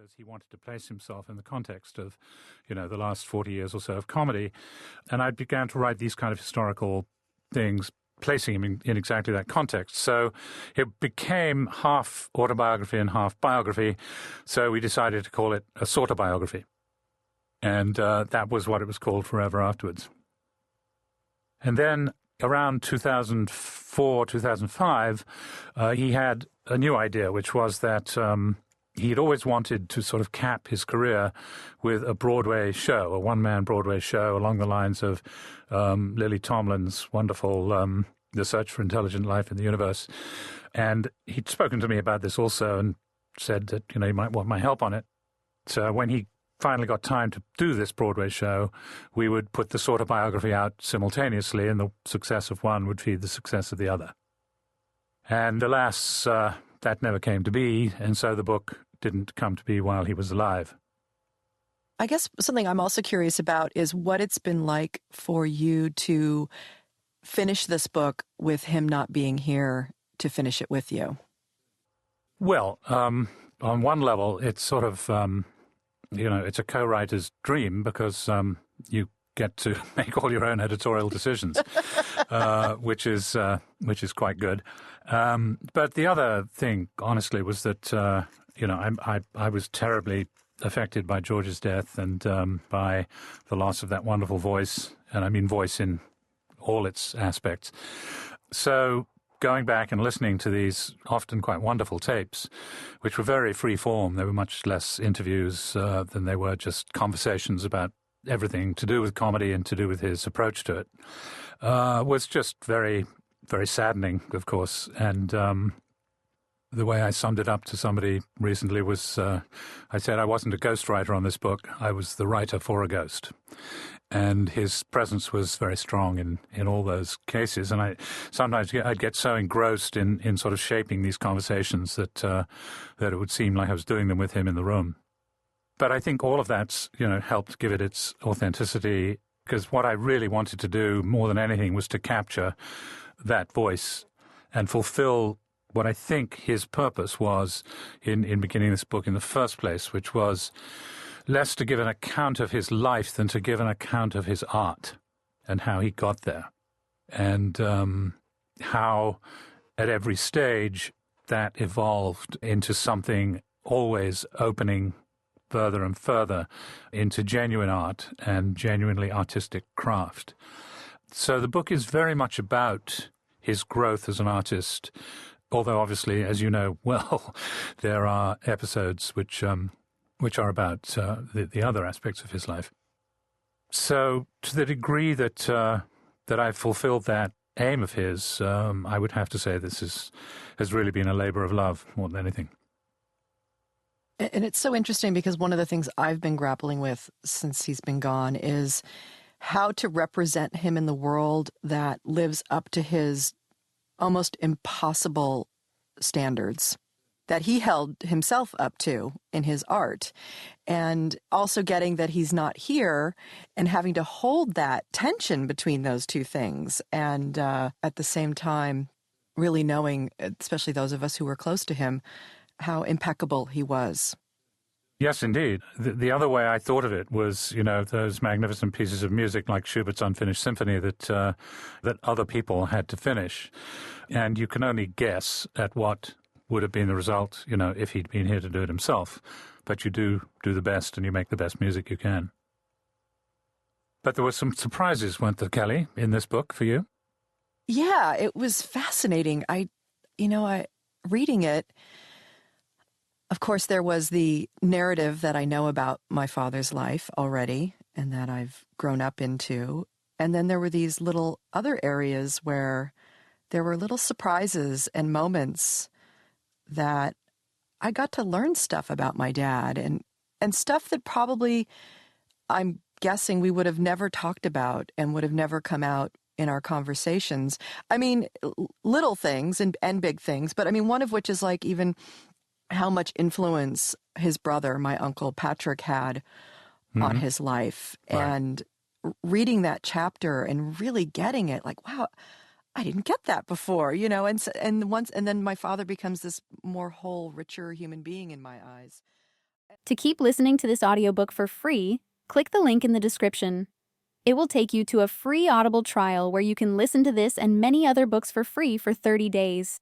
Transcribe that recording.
because he wanted to place himself in the context of, the last 40 years or so of comedy. And I began to write these kind of historical things, placing him in exactly that context. So it became half autobiography and half biography. So we decided to call it a sort of biography. And that was what it was called forever afterwards. And then around 2004, 2005, he had a new idea, which was that he'd always wanted to sort of cap his career with a Broadway show, a one-man Broadway show along the lines of Lily Tomlin's wonderful The Search for Intelligent Life in the Universe. And he'd spoken to me about this also and said that, he might want my help on it. So when he finally got time to do this Broadway show, we would put the sort of biography out simultaneously, and the success of one would feed the success of the other. And alas, that never came to be, and so the book didn't come to be while he was alive. I guess something I'm also curious about is what it's been like for you to finish this book with him not being here to finish it with you. Well, on one level, it's sort of it's a co-writer's dream because you get to make all your own editorial decisions, which is quite good. But the other thing, honestly, was that I was terribly affected by George's death and by the loss of that wonderful voice, and I mean voice in all its aspects. So going back and listening to these often quite wonderful tapes, which were very free form, they were much less interviews than they were just conversations about everything to do with comedy and to do with his approach to it, was just very, very saddening, of course. And the way I summed it up to somebody recently was, I said I wasn't a ghostwriter on this book, I was the writer for a ghost. And his presence was very strong in all those cases. And sometimes I'd get so engrossed in sort of shaping these conversations that it would seem like I was doing them with him in the room. But I think all of that's, helped give it its authenticity, because what I really wanted to do more than anything was to capture that voice and fulfill what I think his purpose was in beginning this book in the first place, which was less to give an account of his life than to give an account of his art and how he got there, and how at every stage that evolved into something always opening further and further into genuine art and genuinely artistic craft. So the book is very much about his growth as an artist, although obviously, as you know well, there are episodes which are about the other aspects of his life. So to the degree that I've fulfilled that aim of his, I would have to say this has really been a labor of love more than anything. And it's so interesting because one of the things I've been grappling with since he's been gone is how to represent him in the world that lives up to his almost impossible standards that he held himself up to in his art, and also getting that he's not here and having to hold that tension between those two things. And at the same time, really knowing, especially those of us who were close to him, how impeccable he was. Yes, indeed. The other way I thought of it was, those magnificent pieces of music like Schubert's Unfinished Symphony that other people had to finish. And you can only guess at what would have been the result, if he'd been here to do it himself. But you do the best and you make the best music you can. But there were some surprises, weren't there, Kelly, in this book for you? Yeah, it was fascinating. I reading it, of course, there was the narrative that I know about my father's life already and that I've grown up into. And then there were these little other areas where there were little surprises and moments that I got to learn stuff about my dad and stuff that probably, I'm guessing, we would have never talked about and would have never come out in our conversations. I mean, little things and big things, but I mean, one of which is like even how much influence his brother, my uncle Patrick, had on his life. Right. And reading that chapter and really getting it, like, wow, I didn't get that before, and then my father becomes this more whole, richer human being in my eyes. To keep listening to this audiobook for free, click the link in the description. It will take you to a free Audible trial where you can listen to this and many other books for free for 30 days.